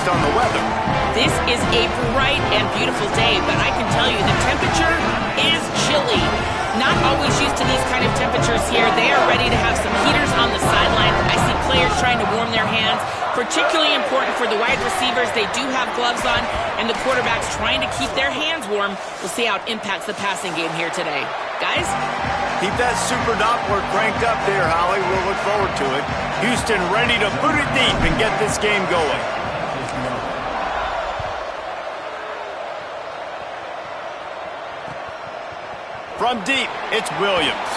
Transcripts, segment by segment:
based on the weather. This is a bright and beautiful day, but I can tell you the temperature is chilly. Not always used to these kind of temperatures here. They are ready to have some heaters on the sideline. I see players trying to warm their hands. Particularly important for the wide receivers. They do have gloves on, and the quarterback's trying to keep their hands warm. We'll see how it impacts the passing game here today. Guys? Keep that super Doppler cranked up there, Holly. We'll look forward to it. Houston ready to boot it deep and get this game going. From deep, it's Williams.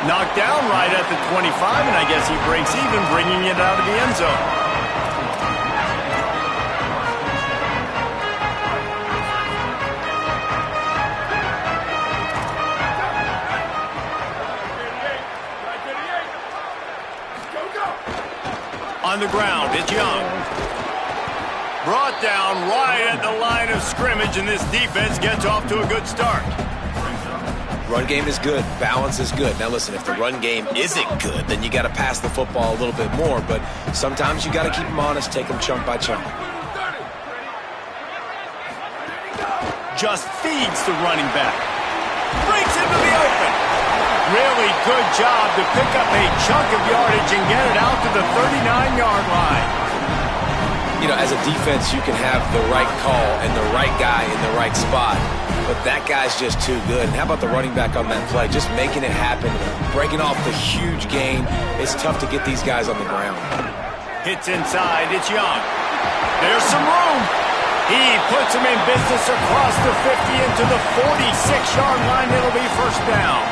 Knocked down right at the 25, and I guess he breaks even, bringing it out of the end zone. On the ground, it's Young. Brought down right at the line of scrimmage, and this defense gets off to a good start. Run game is good. Balance is good. Now listen, if the run game isn't good, then you got to pass the football a little bit more. But sometimes you got to keep them honest, take them chunk by chunk. Just feeds the running back. Breaks into the open. Really good job to pick up a chunk of yardage and get it out to the 39-yard line. You know, as a defense, you can have the right call and the right guy in the right spot, but that guy's just too good. And how about the running back on that play? Just making it happen, breaking off the huge gain. It's tough to get these guys on the ground. Hits inside, it's Young. There's some room. He puts him in business across the 50 into the 46-yard line. It'll be first down.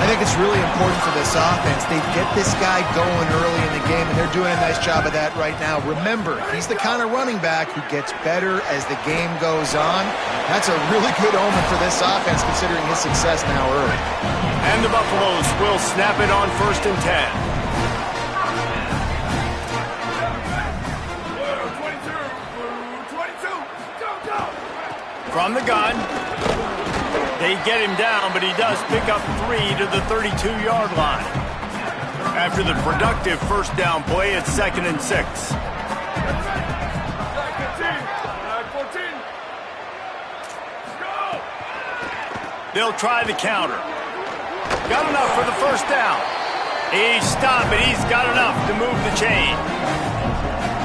I think it's really important for this offense. They get this guy going early in the game, and they're doing a nice job of that right now. Remember, he's the kind of running back who gets better as the game goes on. That's a really good omen for this offense, considering his success now early. And the Buffaloes will snap it on 1st and 10. From the gun. They get him down, but he does pick up 3 to the 32-yard line. After the productive first down play, it's 2nd and 6. They'll try the counter. Got enough for the first down. He's stopped, but he's got enough to move the chain.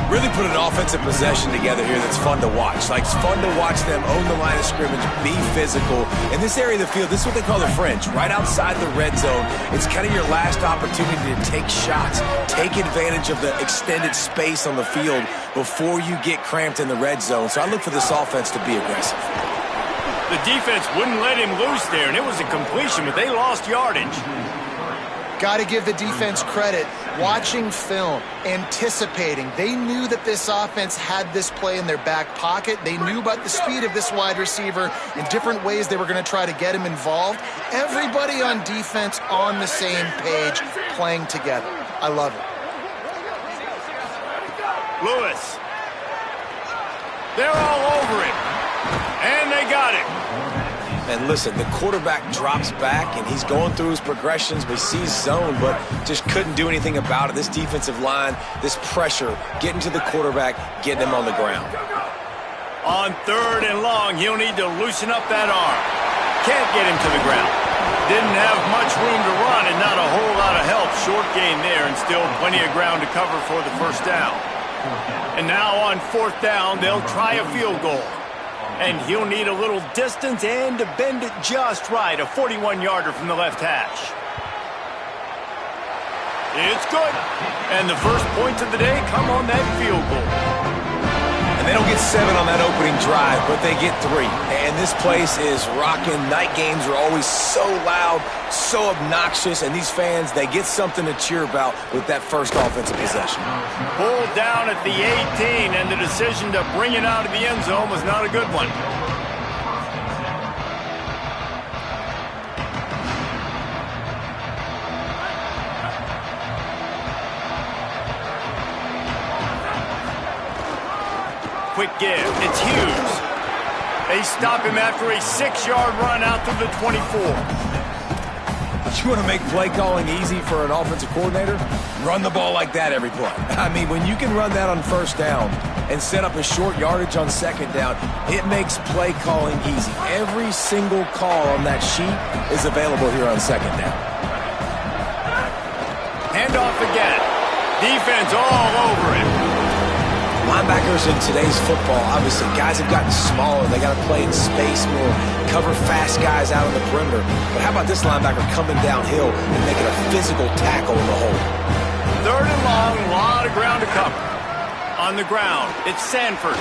Really put an offensive possession together here that's fun to watch. Like, it's fun to watch them own the line of scrimmage, be physical. In this area of the field, this is what they call the fringe, right outside the red zone. It's kind of your last opportunity to take shots, take advantage of the extended space on the field before you get cramped in the red zone. So I look for this offense to be aggressive. The defense wouldn't let him loose there, and it was a completion, but they lost yardage. Got to give the defense credit. Watching film, anticipating. They knew that this offense had this play in their back pocket. They knew about the speed of this wide receiver and different ways they were going to try to get him involved. Everybody on defense on the same page, playing together. I love it. Lewis. They're all over him. And they got him. And listen, the quarterback drops back, and he's going through his progressions, but he sees zone, but just couldn't do anything about it. This defensive line, this pressure, getting to the quarterback, getting him on the ground. On 3rd and long, he'll need to loosen up that arm. Can't get him to the ground. Didn't have much room to run and not a whole lot of help. Short gain there and still plenty of ground to cover for the first down. And now on 4th down, they'll try a field goal. And he'll need a little distance and to bend it just right. A 41-yarder from the left hash. It's good. And the first points of the day come on that field goal. And they don't get 7 on that opening drive, but they get 3. And this place is rocking. Night games are always so loud, so obnoxious, and these fans, they get something to cheer about with that first offensive possession. Pulled down at the 18, and the decision to bring it out of the end zone was not a good one. Quick give. It's Hughes. They stop him after a 6-yard run out to the 24. You want to make play calling easy for an offensive coordinator? Run the ball like that every play. I mean, when you can run that on first down and set up a short yardage on second down, it makes play calling easy. Every single call on that sheet is available here on second down. Handoff again. Defense all over it. Linebackers in today's football, obviously, guys have gotten smaller. They got to play in space more, cover fast guys out on the perimeter. But how about this linebacker coming downhill and making a physical tackle in the hole? Third and long, a lot of ground to cover. On the ground, it's Sanford.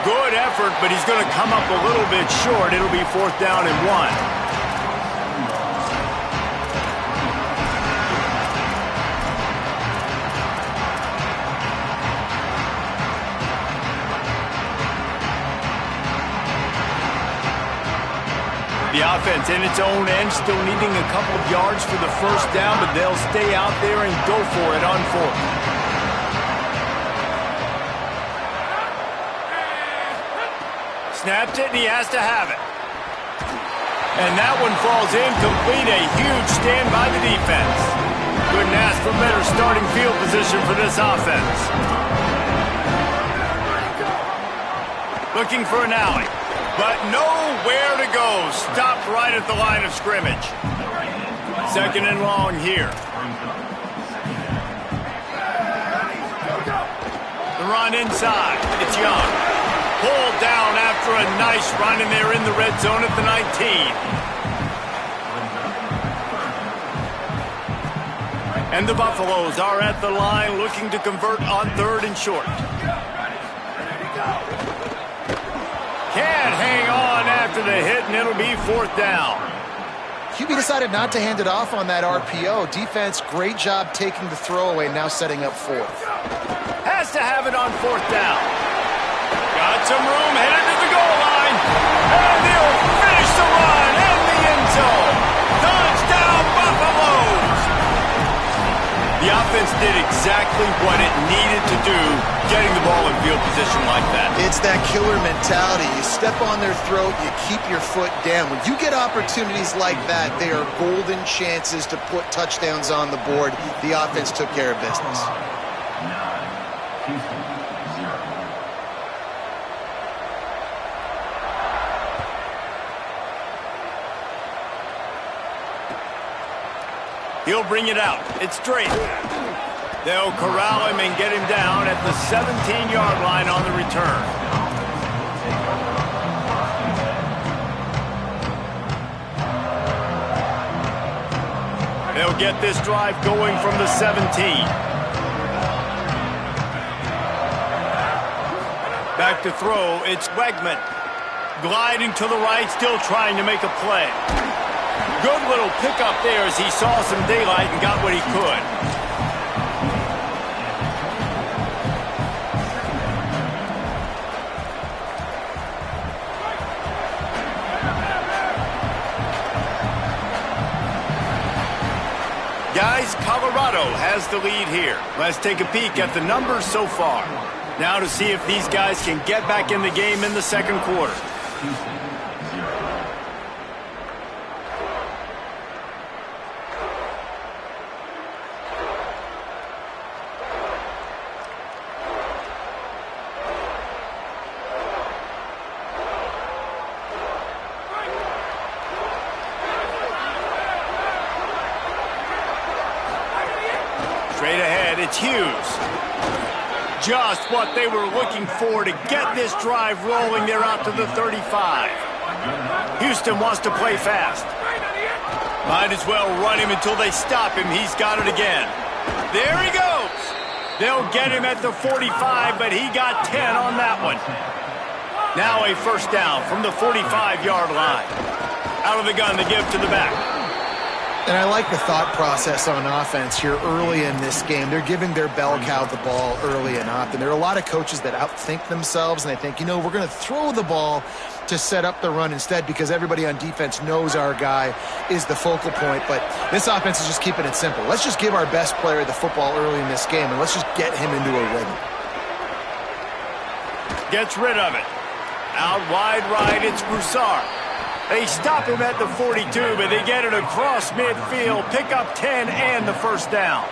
Good effort, but he's going to come up a little bit short. It'll be 4th down and 1. The offense in its own end, still needing a couple of yards for the first down, but they'll stay out there and go for it on 4th. Snaps it, and he has to have it. And that one falls incomplete. A huge stand by the defense. Couldn't ask for better starting field position for this offense. Looking for an alley. But nowhere to go. Stopped right at the line of scrimmage. 2nd and long here. The run inside. It's Young. Pulled down after a nice run, and they're in the red zone at the 19. And the Buffaloes are at the line looking to convert on 3rd and short. Can't hang on after the hit, and it'll be 4th down. QB decided not to hand it off on that RPO. Defense, great job taking the throwaway, now setting up 4th. Has to have it on 4th down. Got some room, headed to the goal line. And they'll finish the run in the end zone. Touchdown, Buffaloes! The offense did exactly what it needed to do, getting the ball in field position like that. It's that killer mentality. You step on their throat, you keep your foot down. When you get opportunities like that, they are golden chances to put touchdowns on the board. The offense took care of business. He'll bring it out. It's Drake. They'll corral him and get him down at the 17-yard line on the return. They'll get this drive going from the 17. Back to throw. It's Wegman. Gliding to the right, still trying to make a play. Good little pickup there as he saw some daylight and got what he could. Guys, Colorado has the lead here. Let's take a peek at the numbers so far. Now to see if these guys can get back in the game in the second quarter. Straight ahead, it's Hughes. Just what they were looking for to get this drive rolling. They're out to the 35. Houston wants to play fast. Might as well run him until they stop him. He's got it again. There he goes. They'll get him at the 45, but he got 10 on that one. Now a first down from the 45-yard line. Out of the gun to give to the back. And I like the thought process on offense here early in this game. They're giving their bell cow the ball early and often. There are a lot of coaches that outthink themselves, and they think, you know, we're going to throw the ball to set up the run instead because everybody on defense knows our guy is the focal point. But this offense is just keeping it simple. Let's just give our best player the football early in this game, and let's just get him into a rhythm. Gets rid of it. Out wide right, it's Broussard. They stop him at the 42, but they get it across midfield, pick up 10 and the first down.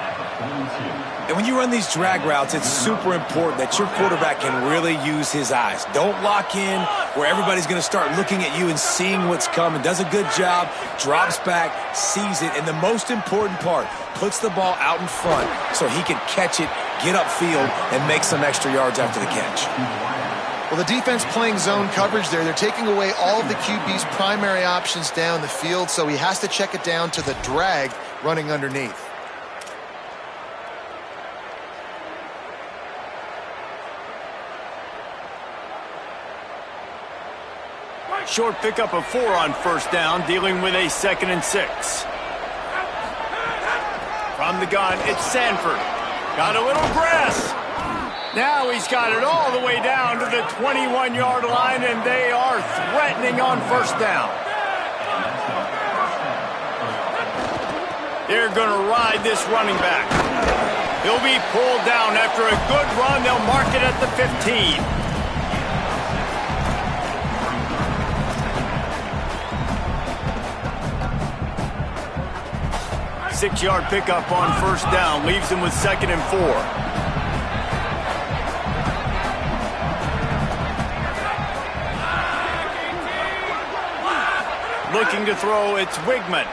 And when you run these drag routes, it's super important that your quarterback can really use his eyes. Don't lock in where everybody's going to start looking at you and seeing what's coming. Does a good job, drops back, sees it, and the most important part, puts the ball out in front so he can catch it, get upfield, and make some extra yards after the catch. Well, the defense playing zone coverage there. They're taking away all of the QB's primary options down the field, so he has to check it down to the drag running underneath. Short pickup of 4 on first down, dealing with a 2nd and 6. From the gun, it's Sanford. Got a little grass. Now he's got it all the way down to the 21-yard line, and they are threatening on first down. They're going to ride this running back. He'll be pulled down after a good run. They'll mark it at the 15. 6-yard pickup on first down, leaves him with 2nd and 4. Looking to throw, it's Wigman.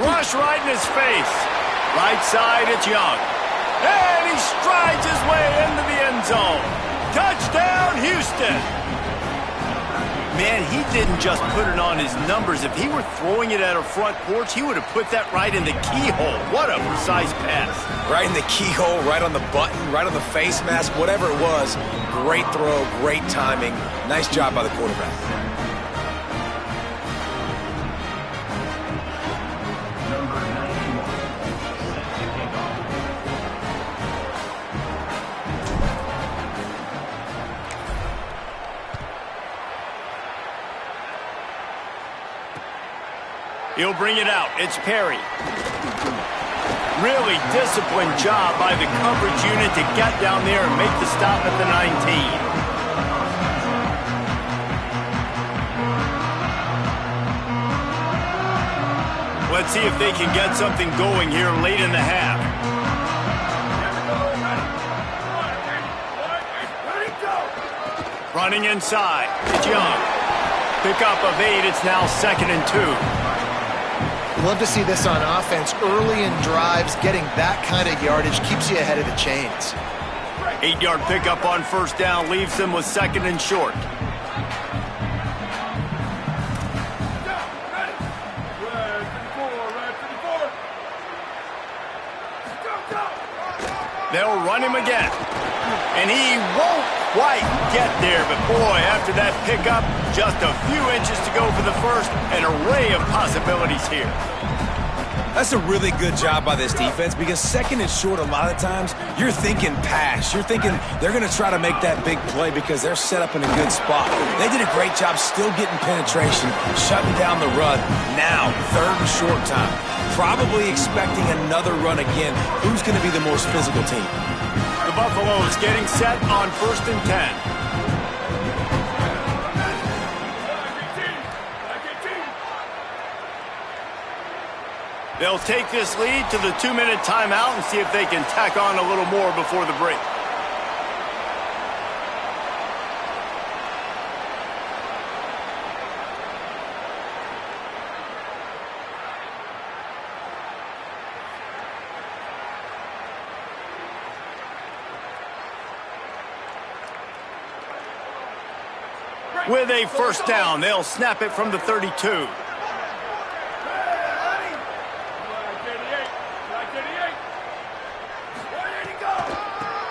Rush right in his face. Right side, it's Young. And he strides his way into the end zone. Touchdown, Houston. Man, he didn't just put it on his numbers. If he were throwing it at a front porch, he would have put that right in the keyhole. What a precise pass. Right in the keyhole, right on the button, right on the face mask, whatever it was. Great throw, great timing. Nice job by the quarterback. He'll bring it out. It's Perry. Really disciplined job by the coverage unit to get down there and make the stop at the 19. Let's see if they can get something going here late in the half. Running inside. It's Young. Pickup of 8. It's now 2nd and 2. Love to see this on offense. Early in drives, getting that kind of yardage keeps you ahead of the chains. 8-yard pickup on first down leaves them with 2nd and short. They'll run him again. And he won't quite get there. But boy, after that pickup, just a few inches to go for the first. An array of possibilities here. That's a really good job by this defense because 2nd and short, a lot of times, you're thinking pass. You're thinking they're going to try to make that big play because they're set up in a good spot. They did a great job still getting penetration, shutting down the run. Now, 3rd and short time. Probably expecting another run again. Who's going to be the most physical team? The Buffaloes getting set on 1st and 10. They'll take this lead to the 2-minute timeout and see if they can tack on a little more before the break. With a first down, they'll snap it from the 32.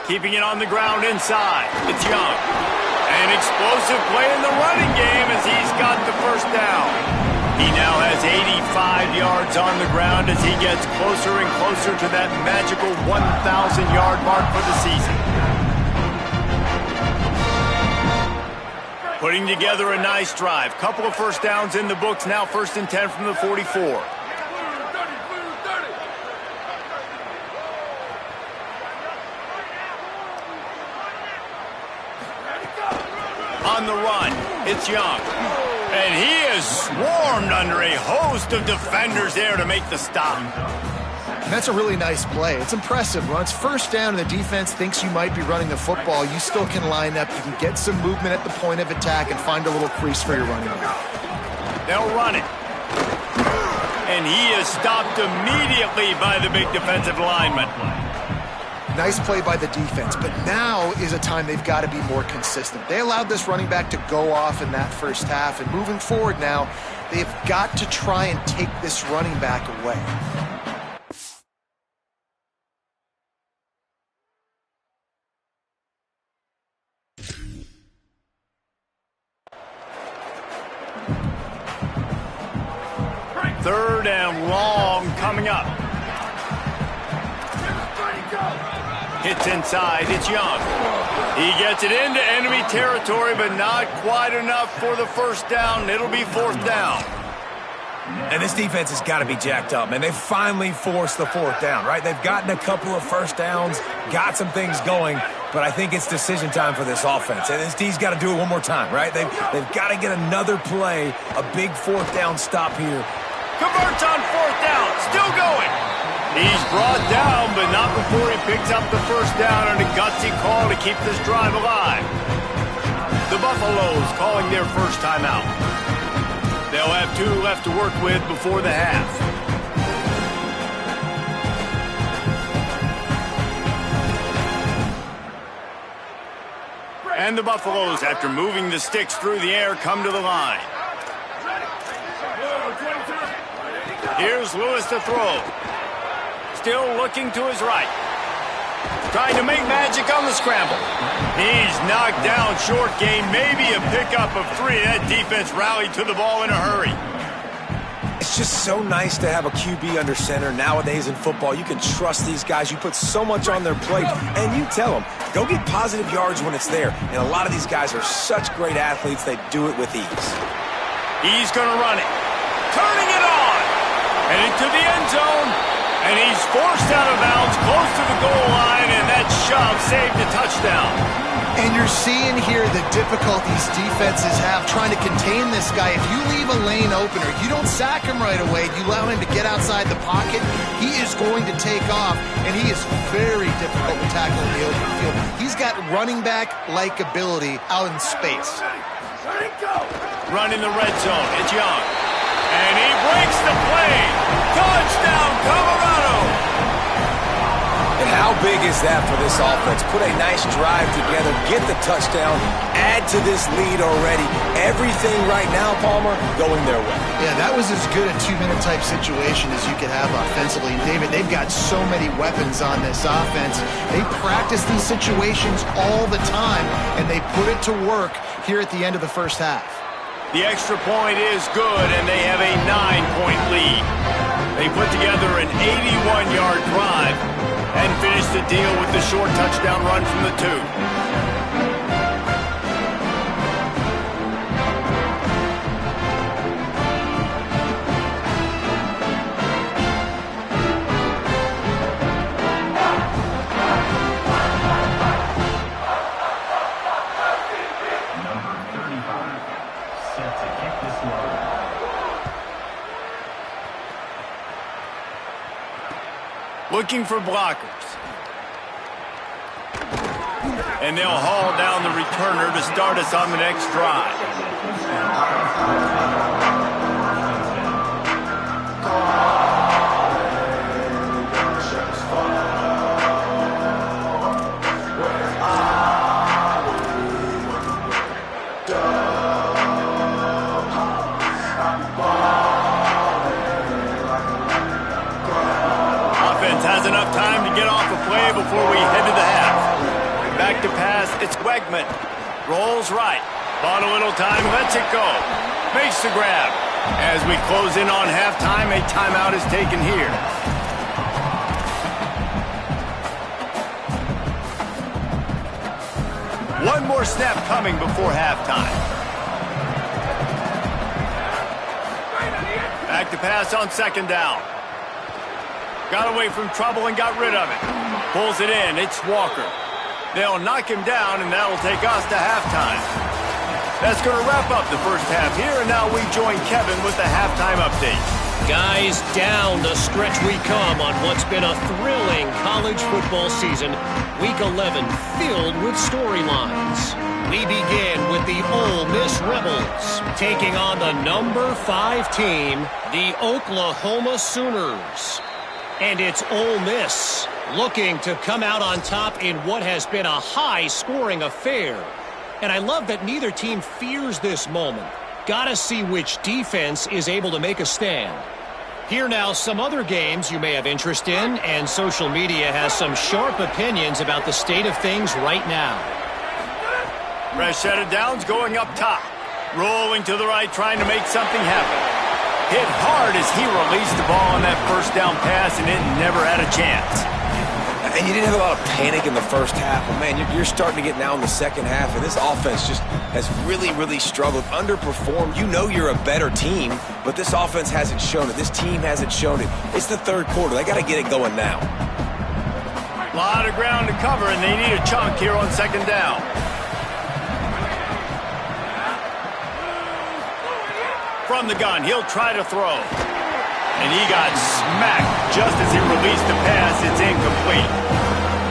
Keeping it on the ground inside. It's Young. An explosive play in the running game as he's got the first down. He now has 85 yards on the ground as he gets closer and closer to that magical 1,000-yard mark for the season. Putting together a nice drive. Couple of first downs in the books. Now 1st and 10 from the 44. On the run, it's Young. And he is swarmed under a host of defenders there to make the stop. And that's a really nice play. It's impressive. When it's first down and the defense thinks you might be running the football, you still can line up. You can get some movement at the point of attack and find a little crease for your running back. They'll run it. And he is stopped immediately by the big defensive lineman. Nice play by the defense, but now is a time they've got to be more consistent. They allowed this running back to go off in that first half, and moving forward now, they've got to try and take this running back away. Third and long coming up. Hits inside, it's Young. He gets it into enemy territory, but not quite enough for the first down. It'll be fourth down. And this defense has got to be jacked up, man. They've finally forced the fourth down, right? They've gotten a couple of first downs, got some things going, but I think it's decision time for this offense. And this D's got to do it one more time, right? They've got to get another play, a big fourth down stop here. Converts on fourth down, still going. He's brought down, but not before he picks up the first down on a gutsy call to keep this drive alive. The Buffaloes calling their first timeout. They'll have 2 left to work with before the half. And the Buffaloes, after moving the sticks through the air, come to the line. Here's Lewis to throw. Still looking to his right. Trying to make magic on the scramble. He's knocked down short gain, maybe a pickup of 3. That defense rallied to the ball in a hurry. It's just so nice to have a QB under center nowadays in football. You can trust these guys. You put so much on their plate, and you tell them, go get positive yards when it's there. And a lot of these guys are such great athletes, they do it with ease. He's going to run it. Turning it on. And into the end zone. And he's forced out of bounds close to the goal line, and that shove saved a touchdown. And you're seeing here the difficulties defenses have trying to contain this guy. If you leave a lane open or you don't sack him right away, you allow him to get outside the pocket, he is going to take off, and he is very difficult to tackle in the open field. He's got running back-like ability out in space. Running the red zone, it's Young. And he breaks the play. Touchdown, Colorado! And how big is that for this offense? Put a nice drive together, get the touchdown, add to this lead already. Everything right now, Palmer, going their way. Yeah, that was as good a 2-minute type situation as you could have offensively. And David, they've got so many weapons on this offense. They practice these situations all the time, and they put it to work here at the end of the first half. The extra point is good, and they have a 9-point lead. They put together an 81-yard drive and finish the deal with the short touchdown run from the 2. Looking for blockers. And they'll haul down the returner to start us on the next drive. Enough time to get off the play before we head to the half. Back to pass, it's Wegman. Rolls right. Bought a little time, lets it go. Makes the grab. As we close in on halftime, a timeout is taken here. One more snap coming before halftime. Back to pass on second down. Got away from trouble and got rid of it. Pulls it in. It's Walker. They'll knock him down, and that'll take us to halftime. That's going to wrap up the first half here, and now we join Kevin with the halftime update. Guys, down the stretch we come on what's been a thrilling college football season. Week 11 filled with storylines. We begin with the Ole Miss Rebels taking on the number 5 team, the Oklahoma Sooners. And it's Ole Miss looking to come out on top in what has been a high-scoring affair. And I love that neither team fears this moment. Gotta see which defense is able to make a stand. Here now, some other games you may have interest in, and social media has some sharp opinions about the state of things right now. Fresh set of downs going up top. Rolling to the right, trying to make something happen. Hit hard as he released the ball on that first down pass, and it never had a chance. And you didn't have a lot of panic in the first half, but man, you're starting to get now in the second half, and this offense just has really struggled, underperformed. You know you're a better team, but this offense hasn't shown it. This team hasn't shown it. It's the third quarter. They got to get it going now. A lot of ground to cover, and they need a chunk here on second down. From the gun, he'll try to throw. And he got smacked just as he released the pass. It's incomplete.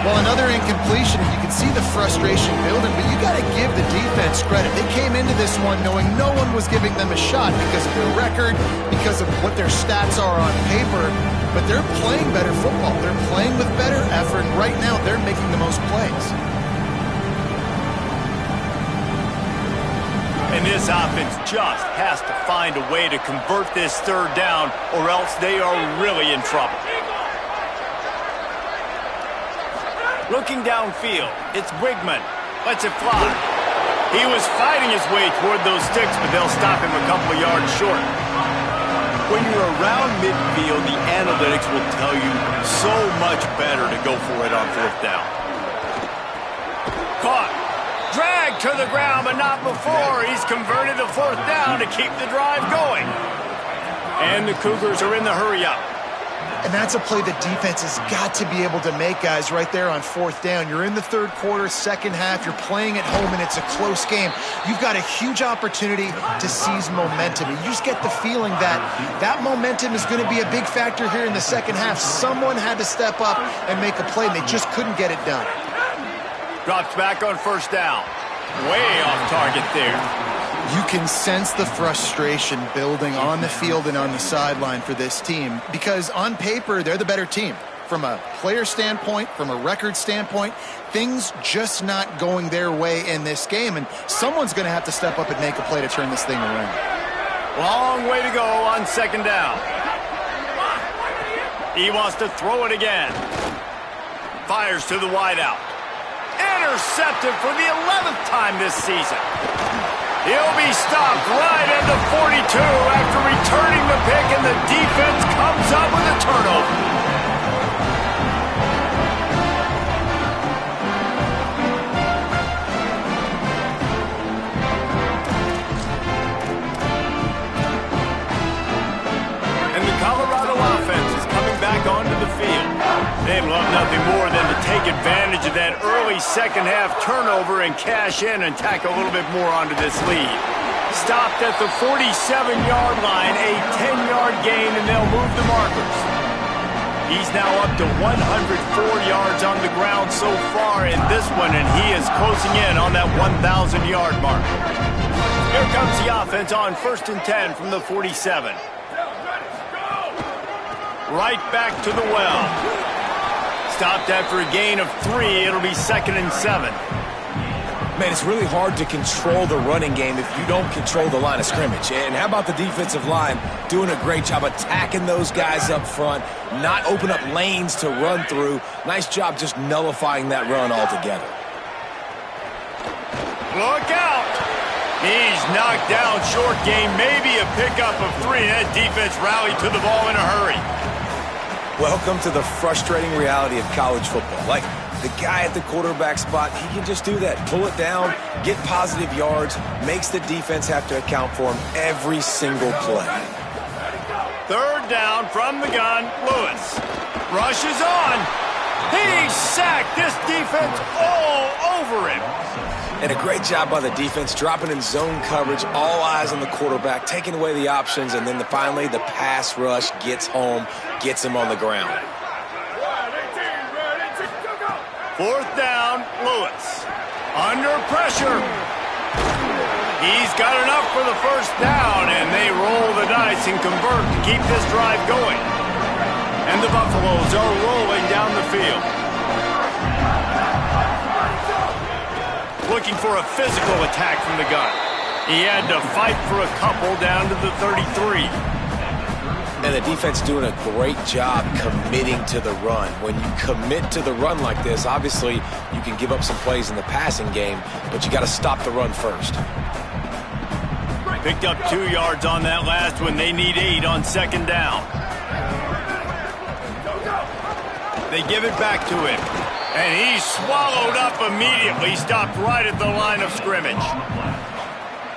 Well, another incompletion, and you can see the frustration building, but you got to give the defense credit. They came into this one knowing no one was giving them a shot because of their record, because of what their stats are on paper, but they're playing better football. They're playing with better effort, and right now they're making the most plays. And this offense just has to find a way to convert this third down, or else they are really in trouble. Looking downfield, it's Brigman. Lets it fly. He was fighting his way toward those sticks, but they'll stop him a couple of yards short. When you're around midfield, the analytics will tell you so much better to go for it on fourth down. Caught. Dragged to the ground, but not before. He's converted the fourth down to keep the drive going. And the Cougars are in the hurry-up. And that's a play the defense has got to be able to make, guys, right there on fourth down. You're in the third quarter, second half. You're playing at home, and it's a close game. You've got a huge opportunity to seize momentum. And you just get the feeling that that momentum is going to be a big factor here in the second half. Someone had to step up and make a play, and they just couldn't get it done. Drops back on first down. Way off target there. You can sense the frustration building on the field and on the sideline for this team because on paper, they're the better team. From a player standpoint, from a record standpoint, things just not going their way in this game, and someone's going to have to step up and make a play to turn this thing around. Long way to go on second down. He wants to throw it again. Fires to the wideout. Intercepted for the 11th time this season. He'll be stopped right at the 42 after returning the pick, and the defense comes up with a turnover. And the Colorado offense is coming back onto the field. They'd love nothing more than to take advantage of that early second half turnover and cash in and tack a little bit more onto this lead. Stopped at the 47-yard line, a 10-yard gain, and they'll move the markers. He's now up to 104 yards on the ground so far in this one, and he is closing in on that 1,000-yard mark. Here comes the offense on 1st and 10 from the 47. Right back to the well. Stopped after a gain of 3. It'll be 2nd and 7. Man, it's really hard to control the running game if you don't control the line of scrimmage. And how about the defensive line doing a great job attacking those guys up front, not open up lanes to run through. Nice job just nullifying that run altogether. Look out! He's knocked down, short game, maybe a pickup of 3. That defense rallied to the ball in a hurry. Welcome to the frustrating reality of college football. Like, the guy at the quarterback spot, he can just do that. Pull it down, get positive yards, makes the defense have to account for him every single play. Third down from the gun, Lewis. Rushes on. He's sacked. This defense all over him. And a great job by the defense, dropping in zone coverage, all eyes on the quarterback, taking away the options, and then finally the pass rush gets home, gets him on the ground. 4th down, Lewis. Under pressure. He's got enough for the 1st down, and they roll the dice and convert to keep this drive going. And the Buffaloes are rolling down the field. Looking for a physical attack from the gun. He had to fight for a couple down to the 33. And the defense doing a great job committing to the run. When you commit to the run like this, obviously you can give up some plays in the passing game, but you got to stop the run first. Picked up 2 yards on that last one. They need 8 on 2nd down. They give it back to him. And he's swallowed up immediately, stopped right at the line of scrimmage.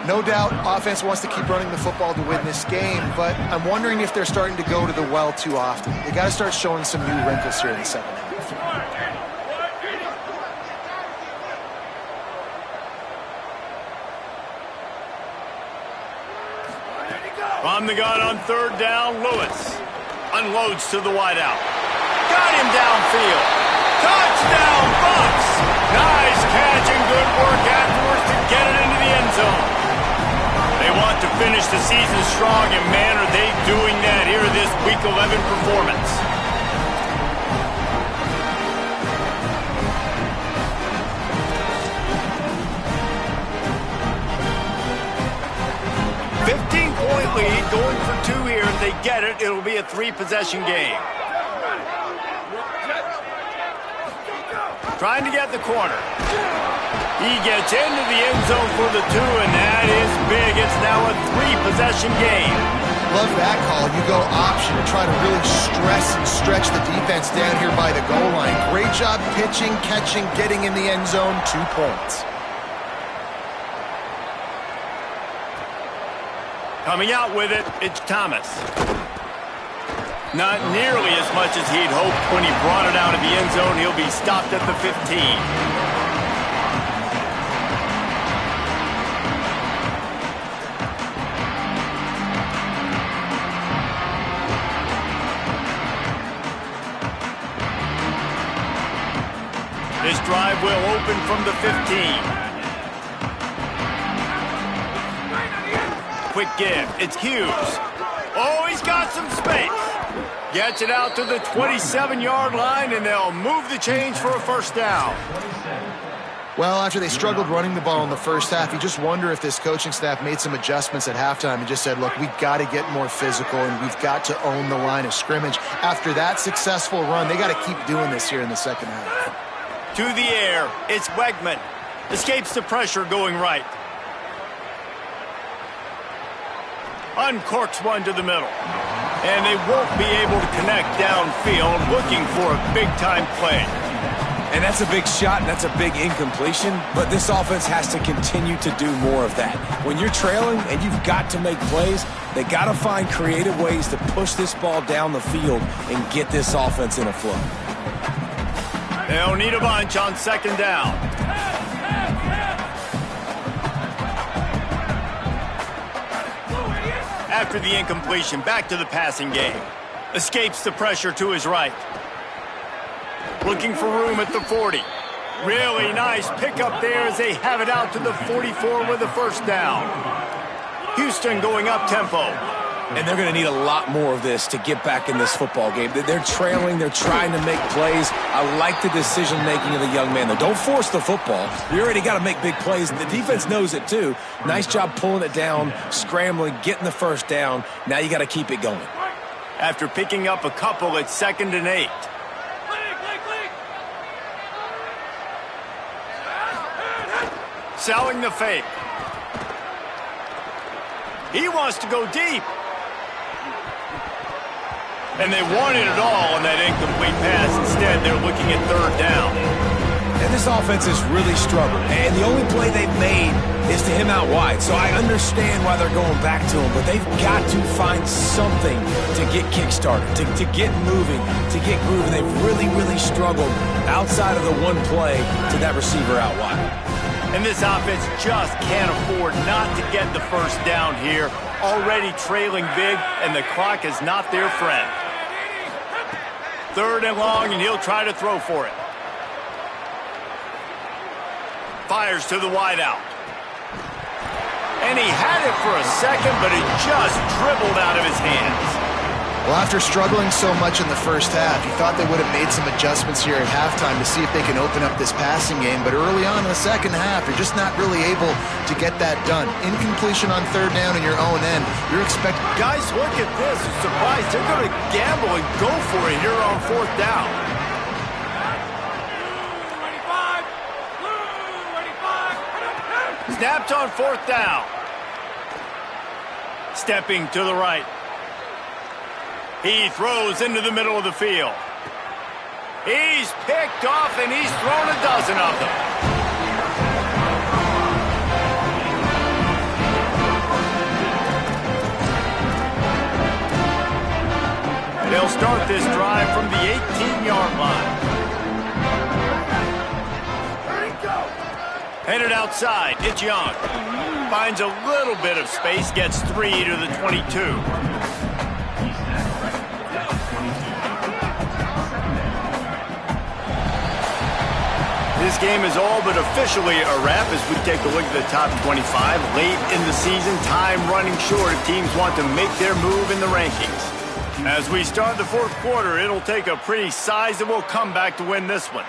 No doubt offense wants to keep running the football to win this game, but I'm wondering if they're starting to go to the well too often. They got to start showing some new wrinkles here in the second half. From the gun on 3rd down, Lewis unloads to the wideout. Got him downfield. Touchdown, Bucs! Nice catch and good work afterwards to get it into the end zone. They want to finish the season strong, and man, are they doing that here this Week 11 performance. .5 lead, going for 2 here. If they get it, it'll be a 3-possession game. Trying to get the corner. He gets into the end zone for the 2, and that is big. It's now a 3-possession game. Love that call. You go option and try to really stress and stretch the defense down here by the goal line. Great job pitching, catching, getting in the end zone. 2 points. Coming out with it, it's Thomas. Not nearly as much as he'd hoped when he brought it out of the end zone. He'll be stopped at the 15. This drive will open from the 15. Quick give. It's Hughes. Oh, he's got some space. Gets it out to the 27-yard line, and they'll move the change for a 1st down. Well, after they struggled running the ball in the first half, you just wonder if this coaching staff made some adjustments at halftime and just said, look, we've got to get more physical, and we've got to own the line of scrimmage. After that successful run, they got to keep doing this here in the second half. To the air, it's Wegman. Escapes the pressure going right. Uncorks one to the middle. And they won't be able to connect downfield, looking for a big-time play. And that's a big shot, and that's a big incompletion, but this offense has to continue to do more of that. When you're trailing and you've got to make plays, they got to find creative ways to push this ball down the field and get this offense in a flow. They'll need a bunch on 2nd down. After the incompletion, back to the passing game. Escapes the pressure to his right. Looking for room at the 40. Really nice pickup there as they have it out to the 44 with a 1st down. Houston going up tempo. And they're going to need a lot more of this to get back in this football game. They're trailing. They're trying to make plays. I like the decision-making of the young man, though. Don't force the football. We already got to make big plays, and the defense knows it, too. Nice job pulling it down, scrambling, getting the 1st down. Now you got to keep it going. After picking up a couple, it's 2nd and 8. Selling the fake. He wants to go deep. And they wanted it all on that incomplete pass. Instead, they're looking at 3rd down. And this offense has really struggled. And the only play they've made is to him out wide. So I understand why they're going back to him. But they've got to find something to get kick-started, to get moving, to get grooving. They've really, really struggled outside of the one play to that receiver out wide. And this offense just can't afford not to get the first down here. Already trailing big, and the clock is not their friend. 3rd and long, and he'll try to throw for it. Fires to the wideout. And he had it for a second, but it just dribbled out of his hands. Well, after struggling so much in the first half, you thought they would have made some adjustments here at halftime to see if they can open up this passing game. But early on in the second half, you're just not really able to get that done. Incompletion on 3rd down in your own end. You're expecting... Guys, look at this. I'm surprised they're going to gamble and go for it here on 4th down. Snapped on 4th down. Stepping to the right. He throws into the middle of the field. He's picked off, and he's thrown a dozen of them. They'll start this drive from the 18-yard line. Headed outside, it's Young. Finds a little bit of space, gets 3 to the 22. This game is all but officially a wrap as we take a look at the top 25. Late in the season, time running short if teams want to make their move in the rankings. As we start the 4th quarter, it'll take a pretty sizable comeback to win this one.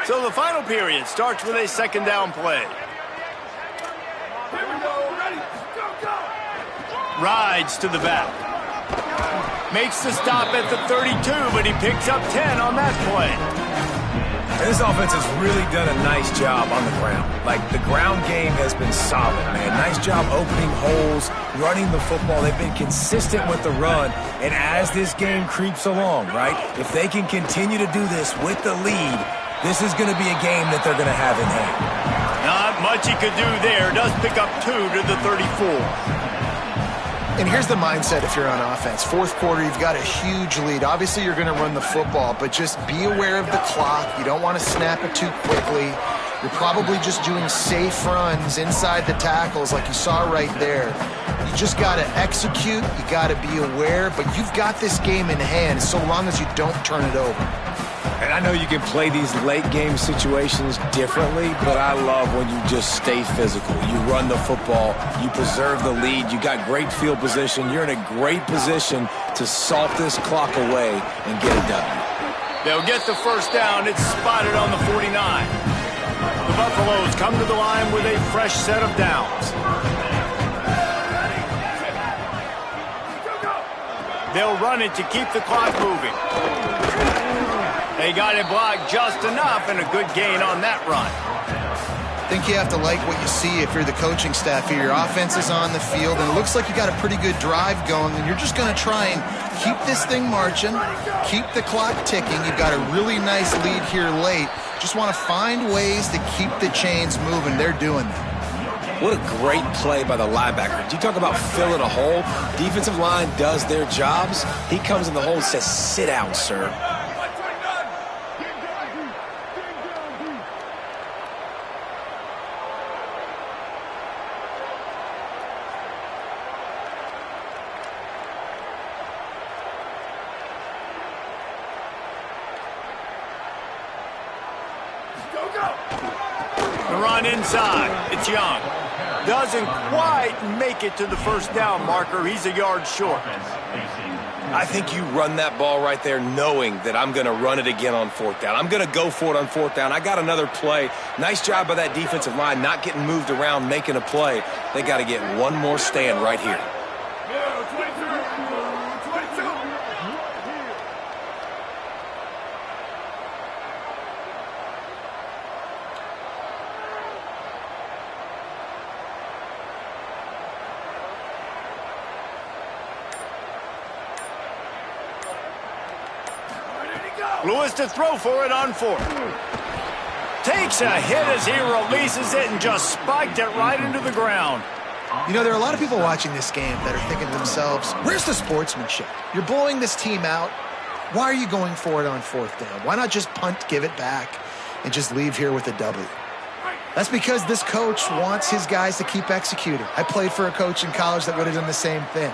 So the final period starts with a 2nd down play. Rides to the back. Makes the stop at the 32, but he picks up 10 on that play. And this offense has really done a nice job on the ground. Like, the ground game has been solid, man. Nice job opening holes, running the football. They've been consistent with the run. And as this game creeps along, right, if they can continue to do this with the lead, this is going to be a game that they're going to have in hand. Not much he could do there. Does pick up 2 to the 34. And here's the mindset if you're on offense. 4th quarter, you've got a huge lead. Obviously, you're going to run the football, but just be aware of the clock. You don't want to snap it too quickly. You're probably just doing safe runs inside the tackles like you saw right there. You just got to execute. You got to be aware, but you've got this game in hand so long as you don't turn it over. And I know you can play these late-game situations differently, but I love when you just stay physical. You run the football, you preserve the lead, you got great field position, you're in a great position to salt this clock away and get it done. They'll get the first down. It's spotted on the 49. The Buffaloes come to the line with a fresh set of downs. They'll run it to keep the clock moving. They got it blocked just enough, and a good gain on that run. I think you have to like what you see if you're the coaching staff here. Your offense is on the field, and it looks like you got a pretty good drive going, and you're just going to try and keep this thing marching, keep the clock ticking. You've got a really nice lead here late. Just want to find ways to keep the chains moving. They're doing that. What a great play by the linebacker. You talk about filling a hole. Defensive line does their jobs. He comes in the hole and says, "Sit down, sir." The run inside. It's Young. Doesn't quite make it to the first down marker. He's a yard short. I think you run that ball right there knowing that I'm going to run it again on 4th down. I'm going to go for it on 4th down. I got another play. Nice job by that defensive line not getting moved around, making a play. They got to get one more stand right here. Lewis to throw for it on 4th. Takes a hit as he releases it and just spiked it right into the ground. You know, there are a lot of people watching this game that are thinking to themselves, where's the sportsmanship? You're blowing this team out. Why are you going for it on 4th down? Why not just punt, give it back? and just leave here with a W. That's because this coach wants his guys to keep executing. I played for a coach in college that would have done the same thing.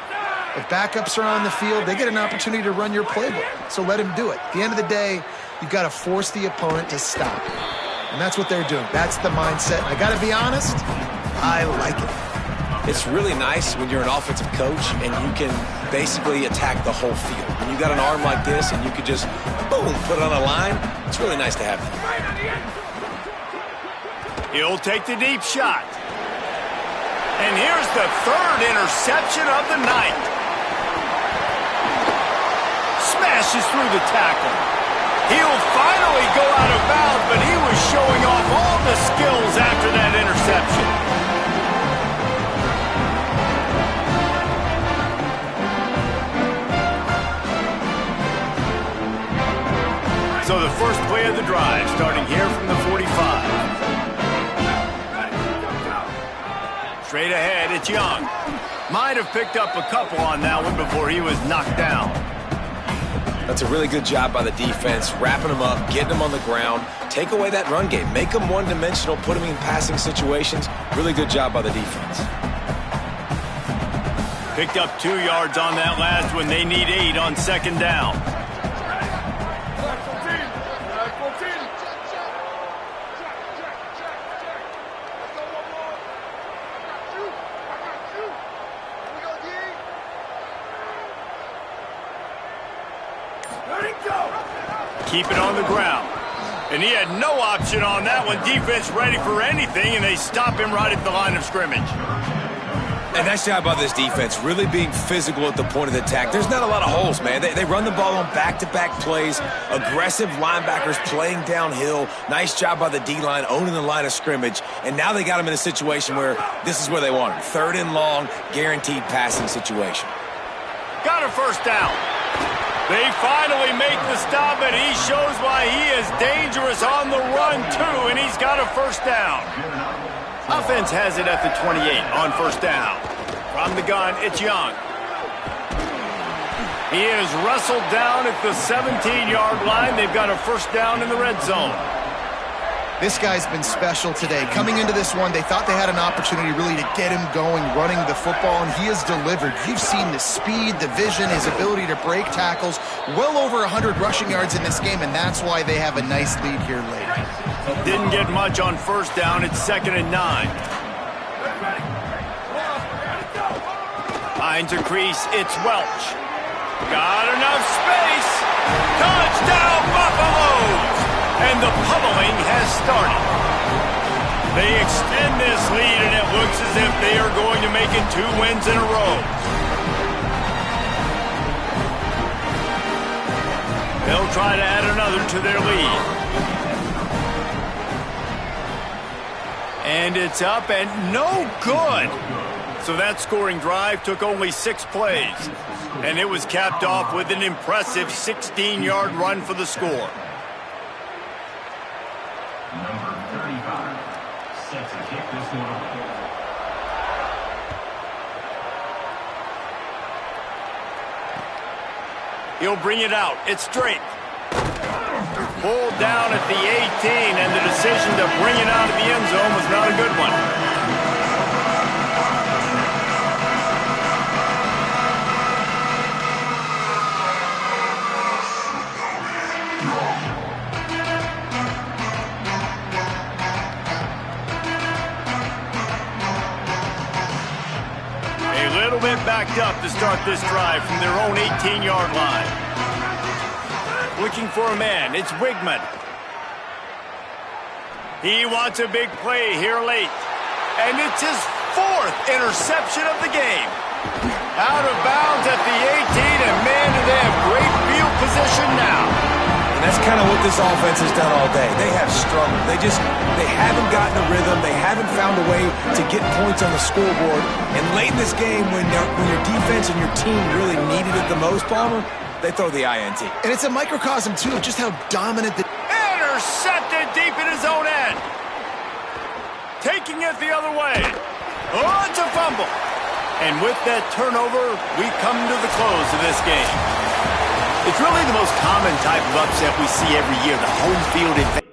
If backups are on the field, they get an opportunity to run your playbook, so let him do it. At the end of the day, you've got to force the opponent to stop. And that's what they're doing. That's the mindset. I got to be honest, I like it. It's really nice when you're an offensive coach and you can basically attack the whole field. When you got an arm like this and you could just, boom, put it on a line, it's really nice to have that. He'll take the deep shot. And here's the third interception of the night. Smashes through the tackle. He'll finally go out of bounds, but he was showing off all the skills after that interception. So the first play of the drive, starting here from the 45. Straight ahead, it's Young. Might have picked up a couple on that one before he was knocked down. That's a really good job by the defense, wrapping them up, getting them on the ground, take away that run game, make them one-dimensional, put them in passing situations. Really good job by the defense. Picked up 2 yards on that last one. They need 8 on second down. Keep it on the ground. And he had no option on that one. Defense ready for anything, and they stop him right at the line of scrimmage. And nice job by this defense, really being physical at the point of the attack. There's not a lot of holes, man. They run the ball on back-to-back plays, aggressive linebackers playing downhill. Nice job by the D-line owning the line of scrimmage. And now they got him in a situation where this is where they want him. 3rd and long, guaranteed passing situation. Got a first down. They finally make the stop, and he shows why he is dangerous on the run, too, and he's got a first down. Offense has it at the 28 on first down. From the gun, it's Young. He is wrestled down at the 17-yard line. They've got a first down in the red zone. This guy's been special today. Coming into this one, they thought they had an opportunity really to get him going, running the football, and he has delivered. You've seen the speed, the vision, his ability to break tackles. Well over 100 rushing yards in this game, and that's why they have a nice lead here late. Didn't get much on first down. It's 2nd and 9. Finds a crease. It's Welch. Got enough space. Touchdown, Buffaloes! And the pummeling has started. They extend this lead, and it looks as if they are going to make it 2 wins in a row. They'll try to add another to their lead. And it's up and no good. So that scoring drive took only 6 plays. And it was capped off with an impressive 16-yard run for the score. Number 35 set to kick this one off. He'll bring it out. It's Drake. Pulled down at the 18, and the decision to bring it out of the end zone was not a good one. Backed up to start this drive from their own 18-yard line. Looking for a man, it's Wigman. He wants a big play here late. And it's his 4th interception of the game. Out of bounds at the 18, and man, do they have great field position now. And that's kind of what this offense has done all day. They have struggled. They haven't gotten a rhythm. They haven't found a way to get points on the scoreboard. And late in this game, when your defense and your team really needed it the most, Palmer, they throw the INT. And it's a microcosm, too, of just how dominant the... Intercepted deep in his own end. Taking it the other way. Oh, it's a fumble. And with that turnover, we come to the close of this game. It's really the most common type of upset we see every year, the home field advantage.